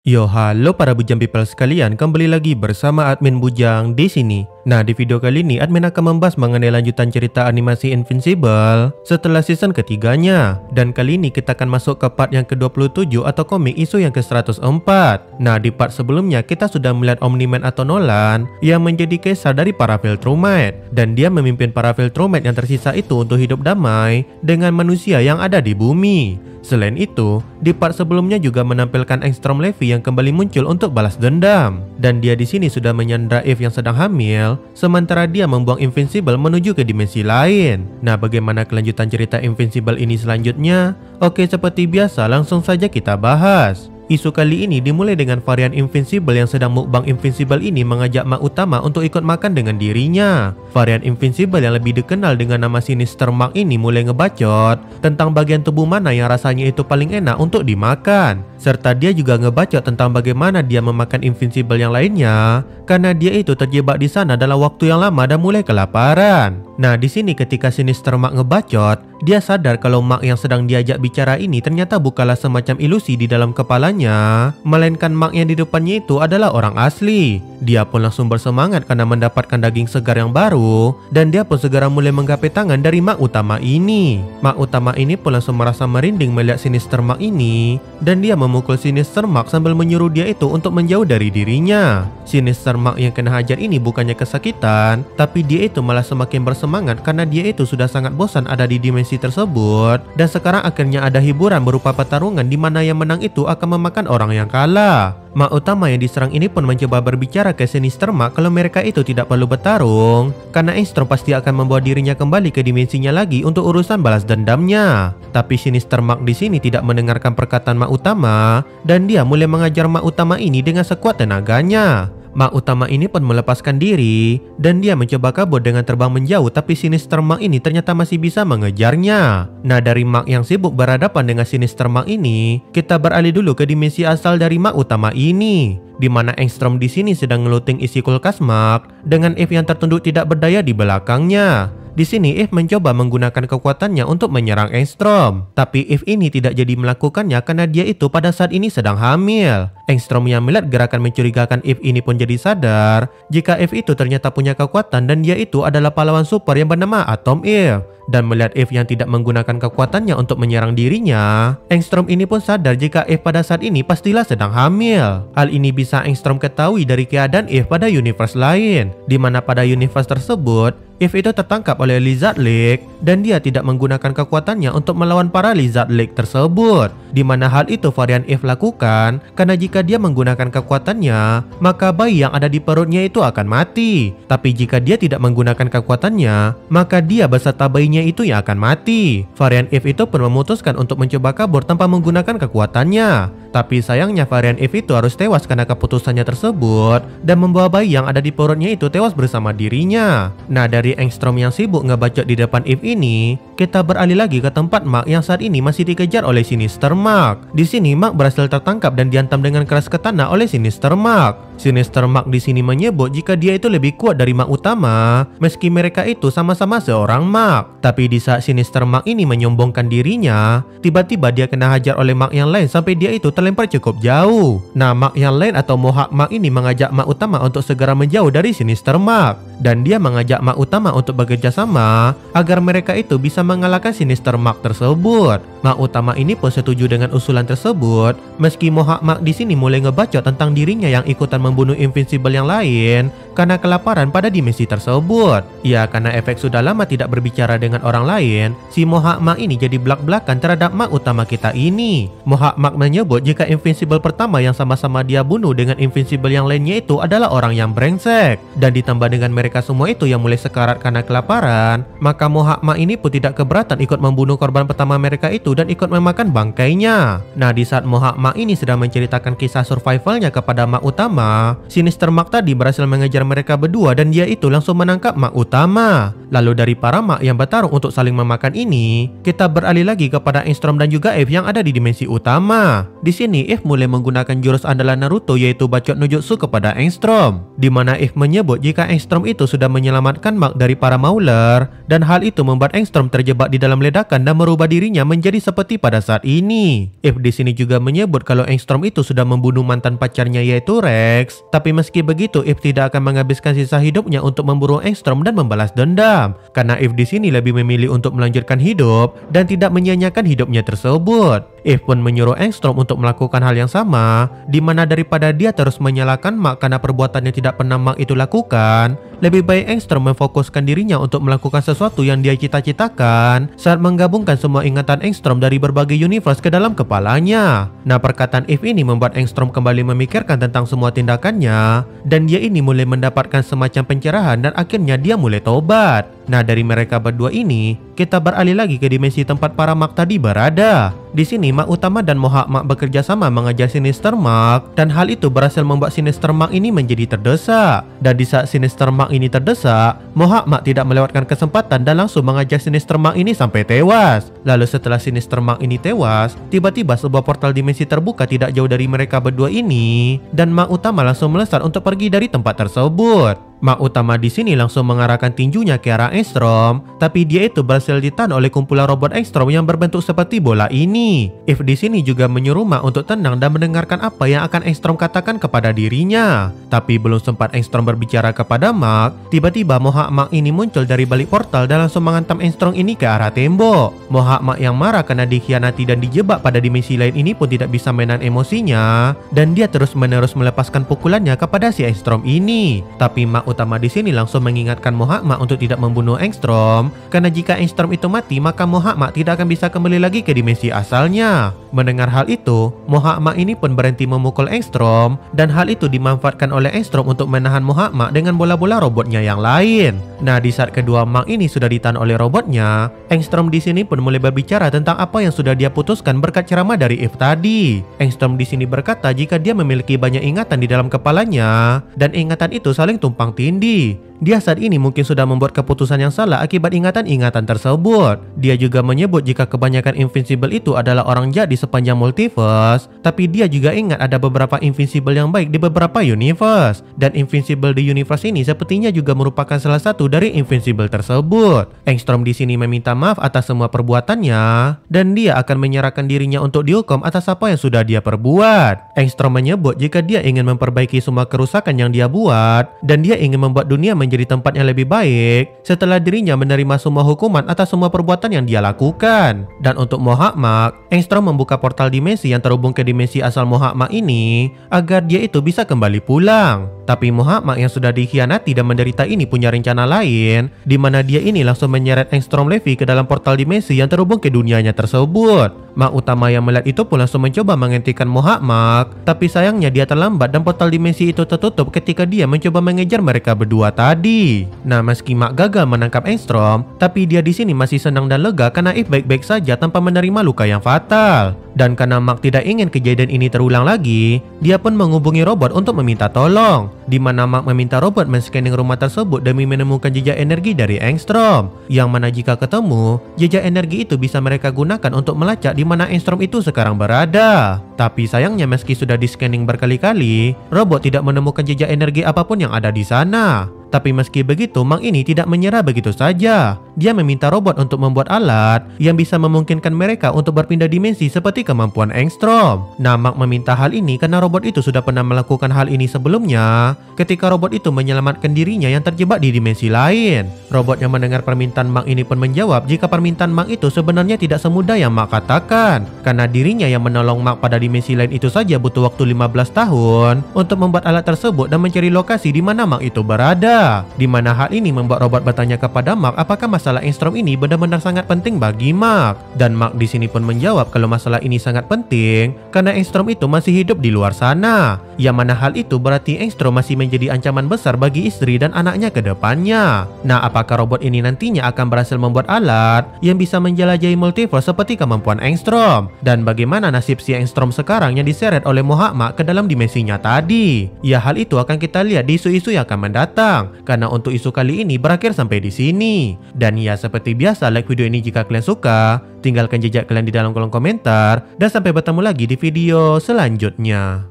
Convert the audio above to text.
Yo, halo para Bujang people sekalian, kembali lagi bersama admin Bujang di sini. Nah, di video kali ini admin akan membahas mengenai lanjutan cerita animasi Invincible setelah season ketiganya. Dan kali ini kita akan masuk ke part yang ke-27 atau komik isu yang ke-104. Nah, di part sebelumnya kita sudah melihat Omni-Man atau Nolan yang menjadi kaisar dari para Viltrumite, dan dia memimpin para Viltrumite yang tersisa itu untuk hidup damai dengan manusia yang ada di bumi. Selain itu, di part sebelumnya juga menampilkan Engstrom Levi yang kembali muncul untuk balas dendam. Dan dia di sini sudah menyandra Eve yang sedang hamil, sementara dia membuang Invincible menuju ke dimensi lain. Nah, bagaimana kelanjutan cerita Invincible ini selanjutnya? Oke, seperti biasa langsung saja kita bahas. Isu kali ini dimulai dengan varian Invincible yang sedang mukbang Invincible ini mengajak mak utama untuk ikut makan dengan dirinya. Varian Invincible yang lebih dikenal dengan nama Sinister Mark ini mulai ngebacot tentang bagian tubuh mana yang rasanya itu paling enak untuk dimakan. Serta dia juga ngebacot tentang bagaimana dia memakan Invincible yang lainnya karena dia itu terjebak di sana dalam waktu yang lama dan mulai kelaparan. Nah, di sini ketika Sinister Mark ngebacot, dia sadar kalau Mark yang sedang diajak bicara ini ternyata bukanlah semacam ilusi di dalam kepalanya, melainkan Mark yang di depannya itu adalah orang asli. Dia pun langsung bersemangat karena mendapatkan daging segar yang baru, dan dia pun segera mulai menggapai tangan dari Mark utama ini. Mark utama ini pun langsung merasa merinding melihat Sinister Mark ini, dan dia memukul Sinister Mark sambil menyuruh dia itu untuk menjauh dari dirinya. Sinister Mark yang kena hajar ini bukannya kesakitan, tapi dia itu malah semakin bersemangat karena dia itu sudah sangat bosan ada di dimensi tersebut, dan sekarang akhirnya ada hiburan berupa pertarungan di mana yang menang itu akan memakan orang yang kalah. Mak utama yang diserang ini pun mencoba berbicara ke Sinister Mark kalau mereka itu tidak perlu bertarung karena Engstrom pasti akan membawa dirinya kembali ke dimensinya lagi untuk urusan balas dendamnya. Tapi Sinister Mark di sini tidak mendengarkan perkataan mak utama dan dia mulai mengajar mak utama ini dengan sekuat tenaganya. Mak utama ini pun melepaskan diri dan dia mencoba kabur dengan terbang menjauh, tapi Sinister Mark ini ternyata masih bisa mengejarnya. Nah, dari Mark yang sibuk berhadapan dengan Sinister Mark ini, kita beralih dulu ke dimensi asal dari Mark utama ini, di mana Engstrom di sini sedang ngeluting isi kulkas Mark dengan Eve yang tertunduk tidak berdaya di belakangnya. Di sini Eve mencoba menggunakan kekuatannya untuk menyerang Engstrom, tapi Eve ini tidak jadi melakukannya karena dia itu pada saat ini sedang hamil. Engstrom yang melihat gerakan mencurigakan Eve ini pun jadi sadar jika Eve itu ternyata punya kekuatan dan dia itu adalah pahlawan super yang bernama Atom Eve. Dan melihat Eve yang tidak menggunakan kekuatannya untuk menyerang dirinya, Engstrom ini pun sadar jika Eve pada saat ini pastilah sedang hamil. Hal ini bisa Engstrom ketahui dari keadaan Eve pada universe lain, di mana pada universe tersebut Eve itu tertangkap oleh Lizard League dan dia tidak menggunakan kekuatannya untuk melawan para Lizard League tersebut, di mana hal itu varian Eve lakukan karena jika dia menggunakan kekuatannya maka bayi yang ada di perutnya itu akan mati, tapi jika dia tidak menggunakan kekuatannya maka dia beserta bayinya itu yang akan mati. Varian Eve itu pun memutuskan untuk mencoba kabur tanpa menggunakan kekuatannya, tapi sayangnya varian Eve itu harus tewas karena keputusannya tersebut dan membawa bayi yang ada di perutnya itu tewas bersama dirinya. Nah, dari Engstrom yang sibuk ngebacot di depan Eve ini, kita beralih lagi ke tempat Mark yang saat ini masih dikejar oleh Sinister Mark. Di sini Mark berhasil tertangkap dan dihantam dengan keras ke tanah oleh Sinister Mark. Sinister Mark di sini menyebut jika dia itu lebih kuat dari Mark utama, meski mereka itu sama-sama seorang Mark. Tapi di saat Sinister Mark ini menyombongkan dirinya, tiba-tiba dia kena hajar oleh Mark yang lain sampai dia itu terlempar cukup jauh. Nah, Mark yang lain atau Mohawk Mark ini mengajak Mark utama untuk segera menjauh dari Sinister Mark, dan dia mengajak Mark utama untuk bekerja sama agar mereka itu bisa mengalahkan Sinister Mark tersebut. Mark utama ini pun setuju dengan usulan tersebut, meski Mohawk Mark di sini mulai ngebacot tentang dirinya yang ikutan membunuh Invincible yang lain karena kelaparan pada dimensi tersebut. Ya, karena efek sudah lama tidak berbicara dengan orang lain, si Mohawk Mark ini jadi belak-belakan terhadap Mark utama kita ini. Mohawk Mark menyebut jika Invincible pertama yang sama-sama dia bunuh dengan Invincible yang lainnya itu adalah orang yang brengsek, dan ditambah dengan mereka semua itu yang mulai sekarat karena kelaparan, maka Mohawk Mark ini pun tidak keberatan ikut membunuh korban pertama mereka itu dan ikut memakan bangkainya. Nah, di saat Mohawk Mark ini sedang menceritakan kisah survivalnya kepada Mark utama, Sinister Mark tadi berhasil mengejar mereka berdua dan dia itu langsung menangkap Mark utama. Lalu dari para Mark yang bertarung untuk saling memakan ini, kita beralih lagi kepada Engstrom dan juga Eve yang ada di dimensi utama. Di sini Eve mulai menggunakan jurus andalan Naruto yaitu bacot no jutsu kepada Engstrom, di mana Eve menyebut jika Engstrom itu sudah menyelamatkan Mark dari para Mauler, dan hal itu membuat Engstrom terjebak di dalam ledakan dan merubah dirinya menjadi seperti pada saat ini. Eve di sini juga menyebut kalau Engstrom itu sudah membunuh mantan pacarnya yaitu Rex, tapi meski begitu Eve tidak akan menghabiskan sisa hidupnya untuk memburu Engstrom dan membalas dendam, karena Eve di sini lebih memilih untuk melanjutkan hidup dan tidak menyia-nyiakan hidupnya tersebut. Eve pun menyuruh Engstrom untuk melakukan hal yang sama, di mana daripada dia terus menyalahkan Mark karena perbuatan yang tidak pernah Mark itu lakukan, lebih baik Engstrom memfokuskan dirinya untuk melakukan sesuatu yang dia cita-citakan saat menggabungkan semua ingatan Engstrom dari berbagai universe ke dalam kepalanya. Nah, perkataan Eve ini membuat Engstrom kembali memikirkan tentang semua tindakannya, dan dia ini mulai mendapatkan semacam pencerahan dan akhirnya dia mulai tobat. Nah, dari mereka berdua ini, kita beralih lagi ke dimensi tempat para Mark tadi berada. Di sini, Mark utama dan Mohawk Mark bekerja sama mengejar Sinister Mark, dan hal itu berhasil membuat Sinister Mark ini menjadi terdesak. Dan di saat Sinister Mark ini terdesak, Mohawk Mark tidak melewatkan kesempatan dan langsung mengejar Sinister Mark ini sampai tewas. Lalu setelah Sinister Mark ini tewas, tiba-tiba sebuah portal dimensi terbuka tidak jauh dari mereka berdua ini, dan Mark utama langsung melesat untuk pergi dari tempat tersebut. Mark utama di sini langsung mengarahkan tinjunya ke arah Engstrom, tapi dia itu berhasil ditahan oleh kumpulan robot Engstrom yang berbentuk seperti bola ini. Eve di sini juga menyuruh Mark untuk tenang dan mendengarkan apa yang akan Engstrom katakan kepada dirinya. Tapi belum sempat Engstrom berbicara kepada Mark, tiba-tiba Mohawk Mark ini muncul dari balik portal dan langsung menghantam Engstrom ini ke arah tembok. Mohawk Mark yang marah karena dikhianati dan dijebak pada dimensi lain ini pun tidak bisa menahan emosinya, dan dia terus-menerus melepaskan pukulannya kepada si Engstrom ini. Tapi Mark utama di sini langsung mengingatkan Mohawk Mark untuk tidak membunuh Engstrom, karena jika Engstrom itu mati maka Mohawk Mark tidak akan bisa kembali lagi ke dimensi asalnya. Mendengar hal itu, Mohawk Mark ini pun berhenti memukul Engstrom, dan hal itu dimanfaatkan oleh Engstrom untuk menahan Mohawk Mark dengan bola-bola robotnya yang lain. Nah, di saat kedua Mark ini sudah ditahan oleh robotnya, Engstrom di sini pun mulai berbicara tentang apa yang sudah dia putuskan berkat ceramah dari Eve tadi. Engstrom di sini berkata jika dia memiliki banyak ingatan di dalam kepalanya, dan ingatan itu saling tumpang tindih. Dia saat ini mungkin sudah membuat keputusan yang salah akibat ingatan-ingatan tersebut. Dia juga menyebut jika kebanyakan Invincible itu adalah orang jahat di sepanjang multiverse, tapi dia juga ingat ada beberapa Invincible yang baik di beberapa universe, dan Invincible di universe ini sepertinya juga merupakan salah satu dari Invincible tersebut. Engstrom di sini meminta maaf atas semua perbuatannya, dan dia akan menyerahkan dirinya untuk dihukum atas apa yang sudah dia perbuat. Engstrom menyebut jika dia ingin memperbaiki semua kerusakan yang dia buat, dan dia ingin membuat dunia menjadi tempat yang lebih baik setelah dirinya menerima semua hukuman atas semua perbuatan yang dia lakukan. Dan untuk Mohawk Mark, Engstrom membuka portal dimensi yang terhubung ke dimensi asal Mohawk Mark ini agar dia itu bisa kembali pulang. Tapi Mohawk Mark yang sudah dikhianati dan menderita ini punya rencana lain, di mana dia ini langsung menyeret Engstrom Levi ke dalam portal dimensi yang terhubung ke dunianya tersebut. Mark utama yang melihat itu pun langsung mencoba menghentikan Mohawk Mark, tapi sayangnya dia terlambat dan portal dimensi itu tertutup ketika dia mencoba mengejar mereka berdua tadi. Nah, meski Mark gagal menangkap Engstrom, tapi dia di sini masih senang dan lega karena Eve baik-baik saja tanpa menerima luka yang fatal. Dan karena Mark tidak ingin kejadian ini terulang lagi, dia pun menghubungi robot untuk meminta tolong, di mana Mark meminta robot men-scanning rumah tersebut demi menemukan jejak energi dari Engstrom, yang mana jika ketemu, jejak energi itu bisa mereka gunakan untuk melacak di mana Engstrom itu sekarang berada. Tapi sayangnya meski sudah di-scanning berkali-kali, robot tidak menemukan jejak energi apapun yang ada di sana. Tapi meski begitu, Mark ini tidak menyerah begitu saja. Dia meminta robot untuk membuat alat yang bisa memungkinkan mereka untuk berpindah dimensi seperti kemampuan Engstrom. Nah, Mark meminta hal ini karena robot itu sudah pernah melakukan hal ini sebelumnya ketika robot itu menyelamatkan dirinya yang terjebak di dimensi lain. Robot yang mendengar permintaan Mark ini pun menjawab jika permintaan Mark itu sebenarnya tidak semudah yang Mark katakan, karena dirinya yang menolong Mark pada dimensi lain itu saja butuh waktu 15 tahun untuk membuat alat tersebut dan mencari lokasi di mana Mark itu berada. Di mana hal ini membuat robot bertanya kepada Mark apakah masalah Engstrom ini benar-benar sangat penting bagi Mark. Dan Mark di sini pun menjawab kalau masalah ini sangat penting karena Engstrom itu masih hidup di luar sana. Yang mana hal itu berarti Engstrom masih menjadi ancaman besar bagi istri dan anaknya ke depannya. Nah, apakah robot ini nantinya akan berhasil membuat alat yang bisa menjelajahi multiverse seperti kemampuan Engstrom? Dan bagaimana nasib si Engstrom sekarang yang diseret oleh Mohawk Mark ke dalam dimensinya tadi? Ya, hal itu akan kita lihat di isu-isu yang akan mendatang. Karena untuk isu kali ini berakhir sampai di sini. Dan ya, seperti biasa, like video ini jika kalian suka, tinggalkan jejak kalian di dalam kolom komentar, dan sampai bertemu lagi di video selanjutnya.